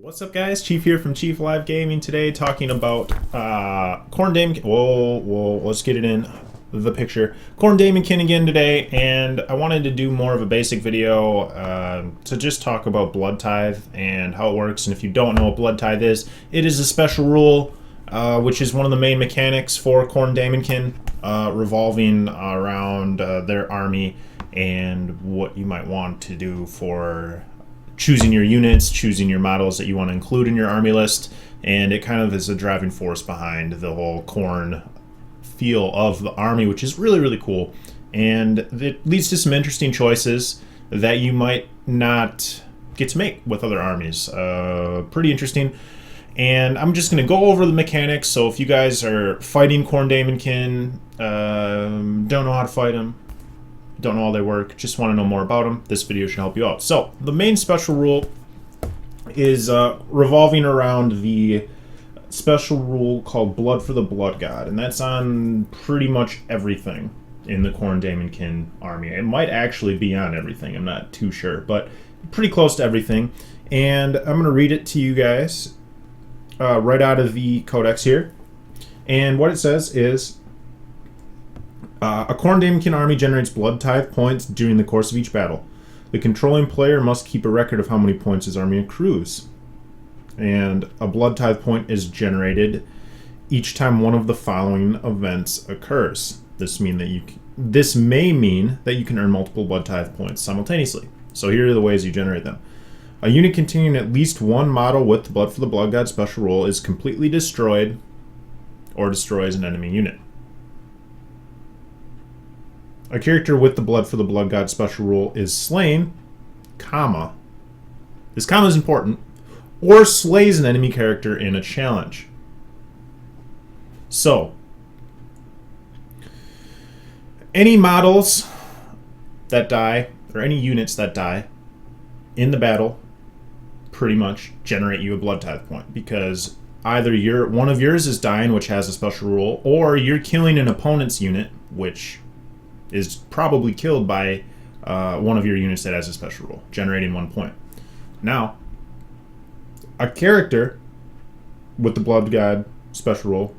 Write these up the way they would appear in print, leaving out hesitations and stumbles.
What's up, guys? Chief here from Chief Live Gaming today, talking about Khorne Daemonkin. Whoa, let's get it in the picture. Khorne Daemonkin again today, and I wanted to do more of a basic video to just talk about Blood Tithe and how it works. And if you don't know what Blood Tithe is, it is a special rule, which is one of the main mechanics for Khorne Daemonkin, revolving around their army and what you might want to do for choosing your units, choosing your models that you want to include in your army list, and it kind of is a driving force behind the whole Khorne feel of the army, which is really, really cool. And it leads to some interesting choices that you might not get to make with other armies. Pretty interesting. And I'm just going to go over the mechanics, so if you guys are fighting Khorne Daemonkin, don't know how to fight him, don't know how they work, just want to know more about them, this video should help you out. So, the main special rule is revolving around the special rule called Blood for the Blood God, and that's on pretty much everything in the Khorne Daemonkin army. It might actually be on everything, I'm not too sure, but pretty close to everything. And I'm going to read it to you guys right out of the codex here. And what it says is, a Khorne Daemonkin army generates Blood Tithe points during the course of each battle. The controlling player must keep a record of how many points his army accrues. And a Blood Tithe point is generated each time one of the following events occurs. This may mean that you can earn multiple Blood Tithe points simultaneously. So here are the ways you generate them. A unit containing at least one model with the Blood for the Blood God special rule is completely destroyed or destroys an enemy unit. A character with the Blood for the Blood God special rule is slain, comma, this comma is important, or slays an enemy character in a challenge. So, any models that die, or any units that die in the battle, pretty much generate you a Blood Tithe point, because either one of yours is dying, which has a special rule, or you're killing an opponent's unit, which is probably killed by one of your units that has a special rule, generating 1 point. Now, a character with the Blood God special rule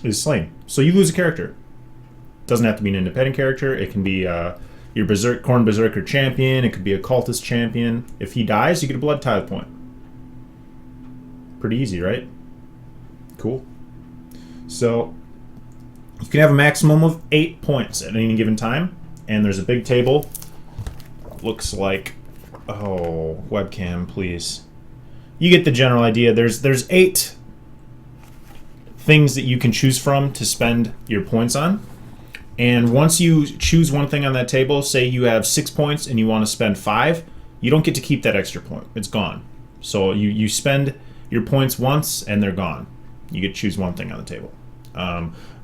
is slain. So you lose a character. Doesn't have to be an independent character. It can be your Khorne Berserker champion. It could be a cultist champion. If he dies, you get a Blood Tithe point. Pretty easy, right? Cool. So you can have a maximum of 8 points at any given time, and there's a big table. Looks like, oh, webcam, please. You get the general idea. There's 8 things that you can choose from to spend your points on, and once you choose one thing on that table, say you have 6 points and you want to spend 5, you don't get to keep that extra point. It's gone. So you spend your points once and they're gone. You get to choose one thing on the table.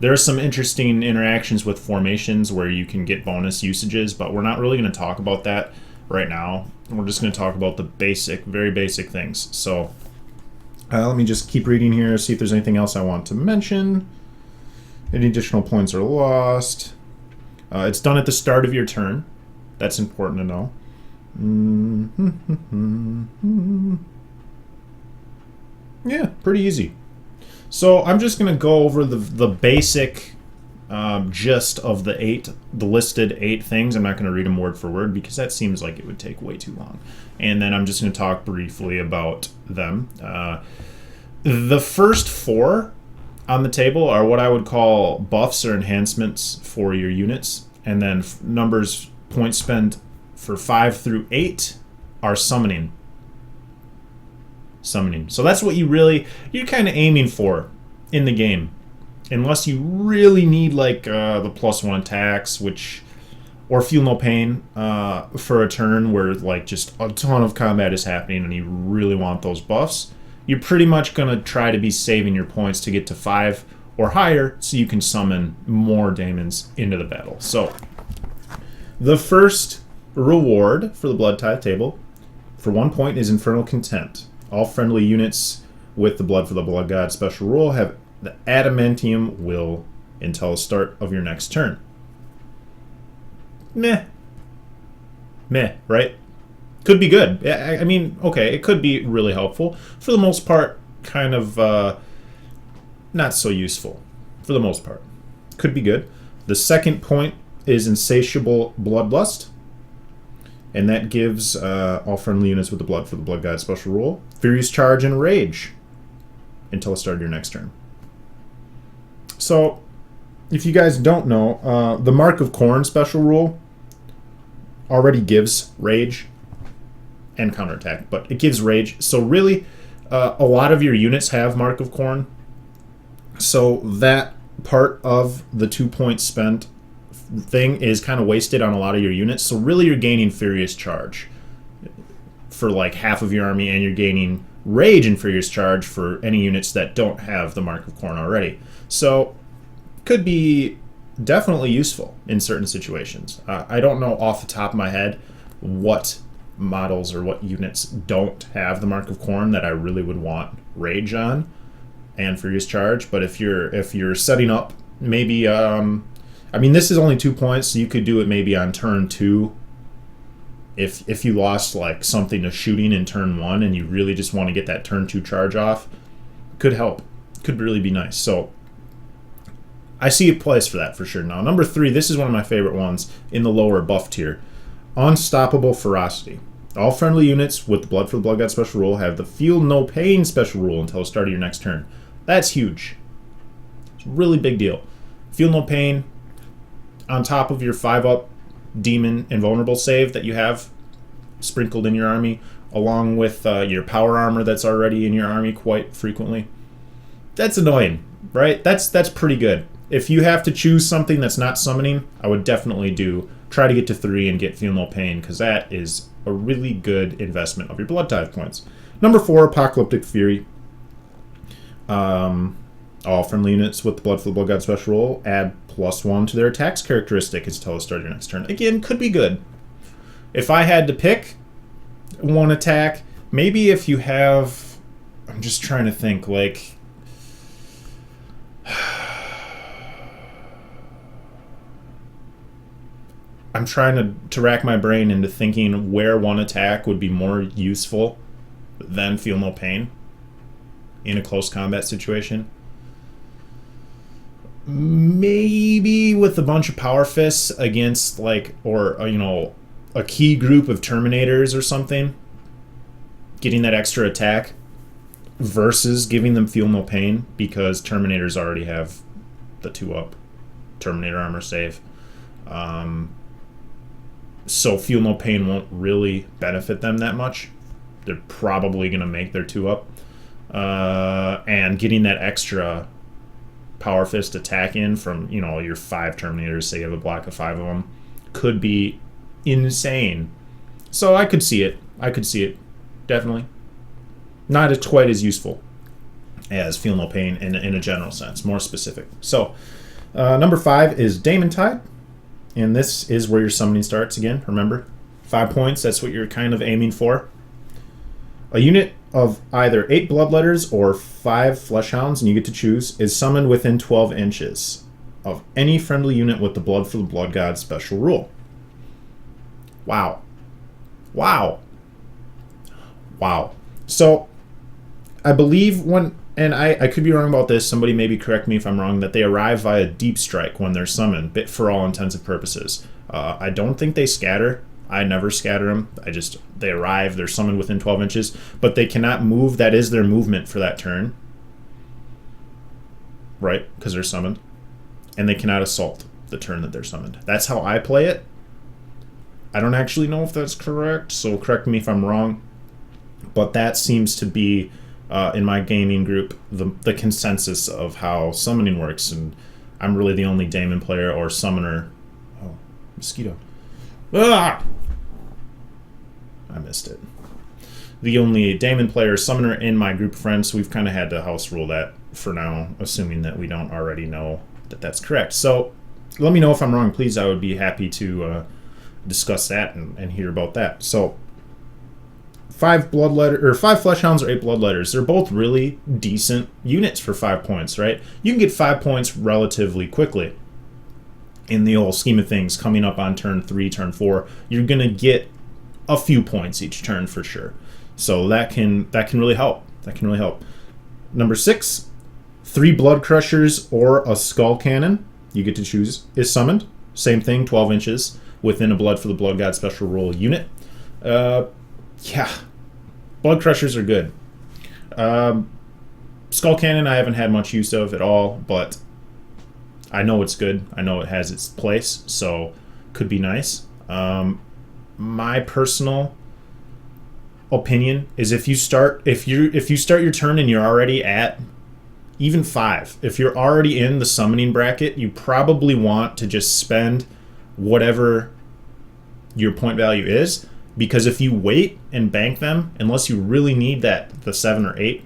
There are some interesting interactions with formations where you can get bonus usages, but we're not really going to talk about that right now. We're just going to talk about the basic, very basic things. So let me just keep reading here, see if there's anything else I want to mention. Any additional points are lost. It's done at the start of your turn. That's important to know. Yeah, pretty easy. So I'm just going to go over the basic gist of the listed 8 things. I'm not going to read them word for word because that seems like it would take way too long. And then I'm just going to talk briefly about them. The first 4 on the table are what I would call buffs or enhancements for your units. And then points spent for 5 through 8 are summoning. So that's what you're kind of aiming for in the game, unless you really need like the +1 attacks, or feel no pain for a turn where like just a ton of combat is happening and you really want those buffs. You're pretty much gonna try to be saving your points to get to 5 or higher so you can summon more daemons into the battle. So the first reward for the Blood Tithe table for 1 point is Infernal Contempt. All friendly units with the Blood for the Blood God special rule have the Adamantium will until the start of your next turn. Meh, right? Could be good. I mean, okay, it could be really helpful. For the most part, kind of not so useful. For the most part. Could be good. The second point is Insatiable Bloodlust. And that gives all friendly units with the blood for the Blood God special rule Furious Charge and Rage until the start of your next turn. So, if you guys don't know, the Mark of Khorne special rule already gives Rage and counterattack, but it gives Rage. So really, a lot of your units have Mark of Khorne. So that part of the 2 point spent thing is kind of wasted on a lot of your units. So really you're gaining Furious Charge for like half of your army, and you're gaining Rage and Furious Charge for any units that don't have the Mark of Khorne already. So could be definitely useful in certain situations. I don't know off the top of my head what models or what units don't have the Mark of Khorne that I really would want Rage on and Furious Charge. But if you're setting up, maybe I mean, this is only 2 points, so you could do it maybe on turn 2. If you lost like something to shooting in turn 1 and you really just want to get that turn 2 charge off, could help. Could really be nice. So I see a place for that for sure. Now, number 3, this is one of my favorite ones in the lower buff tier. Unstoppable Ferocity. All friendly units with the Blood for the Blood God special rule have the Feel No Pain special rule until the start of your next turn. That's huge. It's a really big deal. Feel No Pain on top of your 5-up demon invulnerable save that you have sprinkled in your army, along with your power armor that's already in your army quite frequently. That's annoying, right? That's pretty good. If you have to choose something that's not summoning, I would definitely try to get to 3 and get Feel No Pain, because that is a really good investment of your Blood Tithe points. Number 4, Apocalyptic Fury. All friendly units with the Blood for the Blood God special rule add +1 to their attacks characteristic until the start of your next turn. Again, could be good. If I had to pick one attack, maybe if you have... I'm just trying to think, like... I'm trying to rack my brain into thinking where one attack would be more useful than Feel No Pain in a close combat situation. Maybe with a bunch of Power Fists against, like, or, you know, a key group of Terminators or something, getting that extra attack versus giving them Feel No Pain, because Terminators already have the 2-up Terminator armor save. So Feel No Pain won't really benefit them that much. They're probably going to make their 2-up. And getting that extra Power Fist attack in from, you know, your 5 Terminators, say you have a block of 5 of them, could be insane. So I could see it. Definitely. Not as quite as useful as Feel No Pain in a general sense, more specific. So number 5 is Daemon, and this is where your summoning starts again. Remember, 5 points, that's what you're kind of aiming for. A unit of either 8 Bloodletters or 5 Fleshhounds, and you get to choose, is summoned within 12 inches of any friendly unit with the Blood for the Blood God special rule. Wow. So, I believe when, and I could be wrong about this, somebody maybe correct me if I'm wrong, that they arrive via Deep Strike when they're summoned, but for all intents and purposes. I don't think they scatter. I never scatter them. They arrive, they're summoned within 12 inches, but they cannot move. That is their movement for that turn. Right? Because they're summoned. And they cannot assault the turn that they're summoned. That's how I play it. I don't actually know if that's correct, so correct me if I'm wrong. But that seems to be, in my gaming group, the consensus of how summoning works. And I'm really the only Daemon player or summoner. Oh, mosquito. Ah! I missed it. The only Daemon player summoner in my group of friends, so we've kind of had to house rule that for now, assuming that we don't already know that that's correct. So let me know if I'm wrong, please. I would be happy to discuss that and hear about that. So 5 Fleshhounds or 8 Bloodletters, they're both really decent units for 5 points, right? You can get 5 points relatively quickly. In the old scheme of things, coming up on turn 3, turn 4, you're going to get a few points each turn for sure. So that can really help. That can really help. Number 6, 3 Blood Crushers or a Skull Cannon, you get to choose, is summoned. Same thing, 12 inches within a Blood for the Blood God special rule unit. Yeah, Blood Crushers are good. Skull Cannon I haven't had much use of at all, but I know it's good. I know it has its place, so could be nice. My personal opinion is if you start your turn and you're already at even 5, if you're already in the summoning bracket, you probably want to just spend whatever your point value is, because if you wait and bank them, unless you really need the 7 or 8,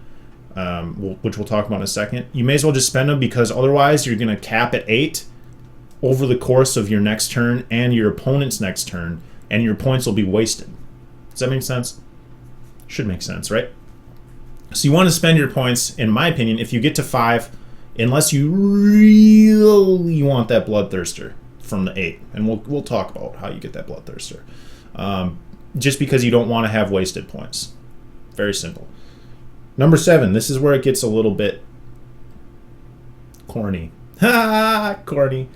which we'll talk about in a second, you may as well just spend them, because otherwise you're going to cap at 8 over the course of your next turn and your opponent's next turn, and your points will be wasted. Does that make sense? Should make sense, right? So you want to spend your points, in my opinion, if you get to 5, unless you really want that Bloodthirster from the 8, and we'll talk about how you get that Bloodthirster. Just because you don't want to have wasted points. Very simple. Number 7, this is where it gets a little bit corny. Ha! Corny.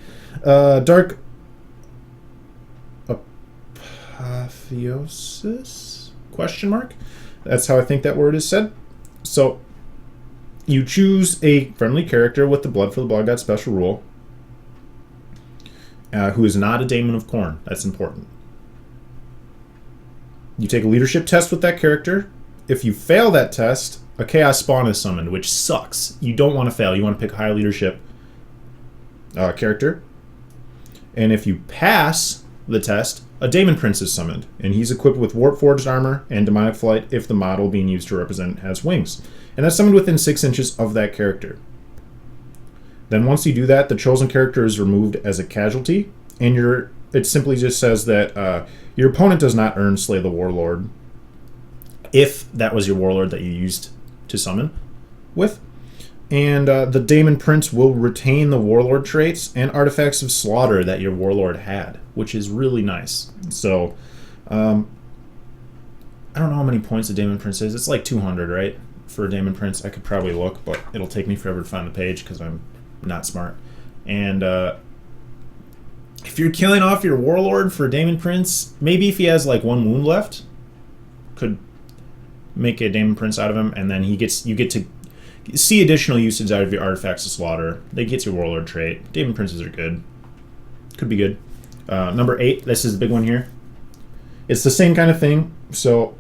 Dark Apotheosis? Question mark? That's how I think that word is said. So, you choose a friendly character with the Blood for the Blood God special rule, who is not a Daemon of Khorne. That's important. You take a leadership test with that character. If you fail that test, a Chaos Spawn is summoned, which sucks. You don't want to fail. You want to pick a high leadership character. And if you pass the test, a Daemon Prince is summoned, and he's equipped with Warp Forged armor and Demonic Flight if the model being used to represent has wings. And that's summoned within 6 inches of that character. Then once you do that, the chosen character is removed as a casualty, and it simply just says that your opponent does not earn Slay the Warlord, if that was your Warlord that you used to summon with. And the Daemon Prince will retain the Warlord traits and artifacts of slaughter that your Warlord had, which is really nice. So, I don't know how many points a Daemon Prince is. It's like 200, right? For a Daemon Prince. I could probably look, but it'll take me forever to find the page because I'm not smart. And if you're killing off your Warlord for a Daemon Prince, maybe if he has like 1 wound left, could make a Daemon Prince out of him, and then you get to see additional usage out of your artifacts of slaughter. They get your Warlord trait. Daemon Princes are good. Could be good. Number 8, this is the big one here. It's the same kind of thing. So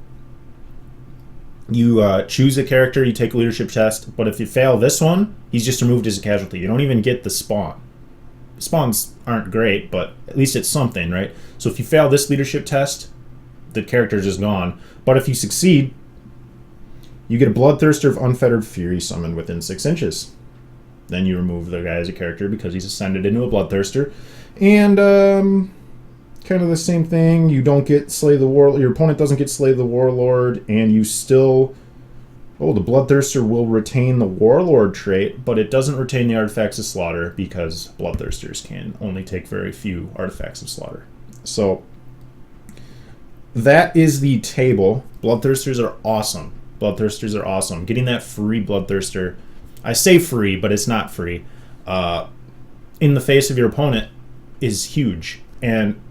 you choose a character, you take a leadership test, but if you fail this one, he's just removed as a casualty. You don't even get the spawn. Spawns aren't great, but at least it's something, right? So if you fail this leadership test, the character is just gone. But if you succeed, you get a Bloodthirster of Unfettered Fury summoned within 6 inches. Then you remove the guy as a character because he's ascended into a Bloodthirster. And kind of the same thing. You don't get Slay the Warlord. Your opponent doesn't get Slay the Warlord, and you still... Oh, the Bloodthirster will retain the Warlord trait, but it doesn't retain the artifacts of slaughter because Bloodthirsters can only take very few artifacts of slaughter. So that is the table. Bloodthirsters are awesome. Bloodthirsters are awesome. Getting that free Bloodthirster, I say free, but it's not free, in the face of your opponent is huge. And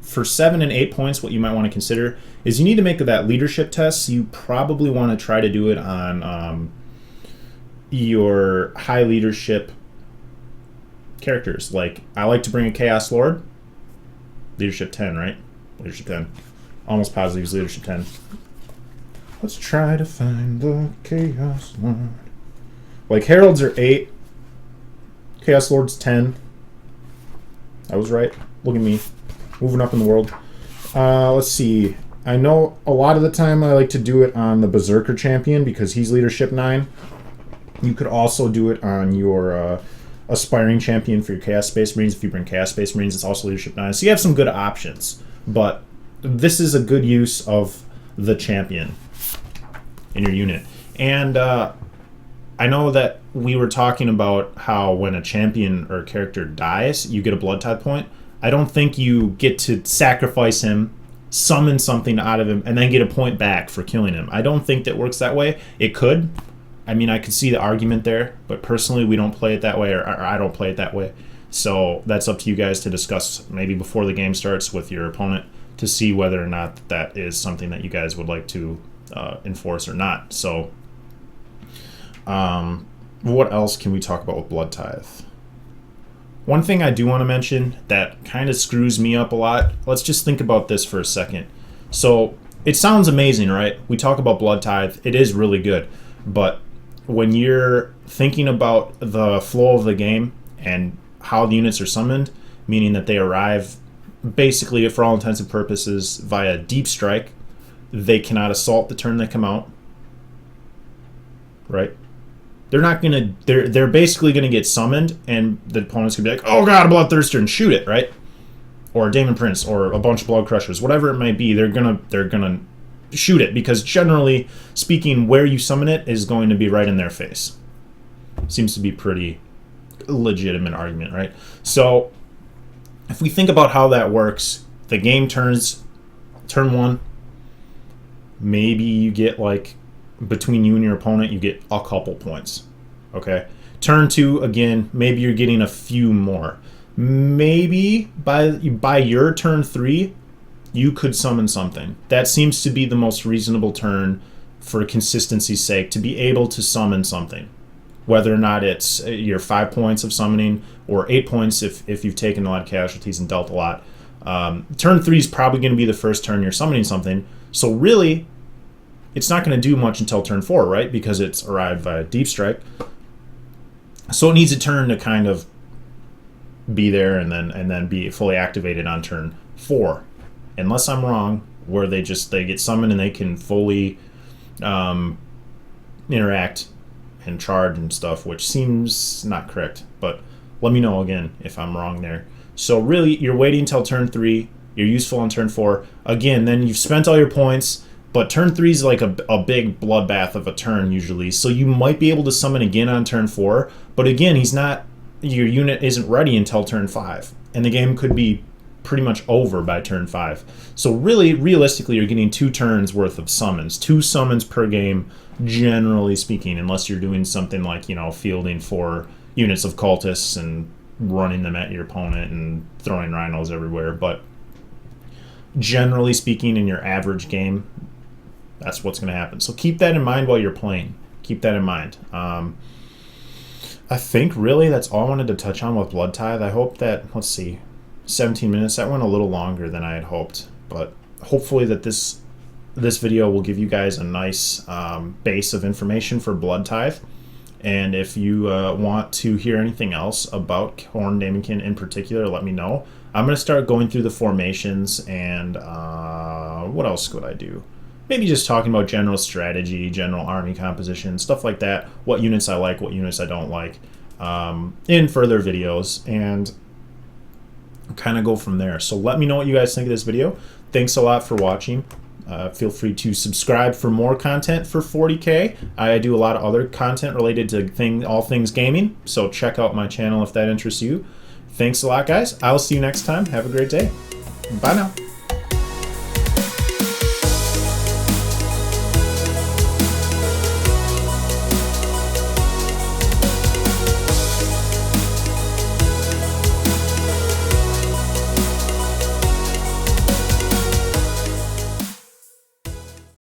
for 7 and 8 points, what you might want to consider is you need to make that leadership test. So you probably want to try to do it on your high leadership characters. Like, I like to bring a Chaos Lord. Leadership 10, right? Leadership 10. Almost positive he's leadership 10. Let's try to find the Chaos Lord. Like, Heralds are 8. Chaos Lord's 10. I was right. Look at me. Moving up in the world. Let's see. I know a lot of the time I like to do it on the Berserker champion because he's leadership 9. You could also do it on your aspiring champion for your Chaos Space Marines. If you bring Chaos Space Marines, it's also leadership 9. So you have some good options. But this is a good use of the champion in your unit. And I know that we were talking about how when a champion or a character dies, you get a Blood Tithe point. I don't think you get to sacrifice him summon something out of him, and then get a point back for killing him. I don't think that works that way. It could. I mean, I could see the argument there, but personally, we don't play it that way, or I don't play it that way. So that's up to you guys to discuss maybe before the game starts with your opponent to see whether or not that is something that you guys would like to enforce or not. So what else can we talk about with Blood Tithe? One thing I do want to mention that kind of screws me up a lot, let's just think about this for a second. So it sounds amazing, right? We talk about Blood Tithe. It is really good. But when you're thinking about the flow of the game and how the units are summoned, meaning that they arrive basically, for all intents and purposes, via deep strike, they cannot assault the turn they come out, right? They're not gonna. They're basically gonna get summoned, and the opponent's gonna be like, "Oh God, a Bloodthirster," and shoot it, right? Or a Demon Prince, or a bunch of Blood Crushers, whatever it might be. They're gonna shoot it because generally speaking, where you summon it is going to be right in their face. Seems to be pretty legitimate argument, right? So if we think about how that works, the game turns turn 1. Maybe you get like, between you and your opponent, you get a couple points. Okay. Turn 2, again, maybe you're getting a few more. Maybe by your turn 3, you could summon something. That seems to be the most reasonable turn for consistency's sake, to be able to summon something. Whether or not it's your 5 points of summoning or 8 points if you've taken a lot of casualties and dealt a lot. Turn 3 is probably going to be the first turn you're summoning something. So really, it's not going to do much until turn 4, right? Because it's arrived via deep strike. So it needs a turn to kind of be there and then be fully activated on turn 4. Unless I'm wrong, where they get summoned and they can fully interact and charge and stuff, which seems not correct. But let me know again if I'm wrong there. So really, you're waiting until turn 3. You're useful on turn 4. Again, then you've spent all your points. But turn 3 is like a big bloodbath of a turn usually, so you might be able to summon again on turn 4. But again, your unit isn't ready until turn 5, and the game could be pretty much over by turn 5. So really, realistically, you're getting 2 turns worth of summons, 2 summons per game, generally speaking, unless you're doing something like, fielding 4 units of cultists and running them at your opponent and throwing rhinos everywhere. But generally speaking, in your average game, that's what's going to happen. So keep that in mind while you're playing. Keep that in mind. I think really that's all I wanted to touch on with Blood Tithe. I hope that, 17 minutes. That went a little longer than I had hoped. But hopefully that this video will give you guys a nice base of information for Blood Tithe. And if you want to hear anything else about Khorne Daemonkin in particular, let me know. I'm going to start going through the formations and what else could I do? Maybe just talking about general strategy, general army composition, stuff like that. What units I like, what units I don't like in further videos, and kind of go from there. So let me know what you guys think of this video. Thanks a lot for watching. Feel free to subscribe for more content for 40K. I do a lot of other content related to all things gaming, so check out my channel if that interests you. Thanks a lot, guys. I'll see you next time. Have a great day. Bye now.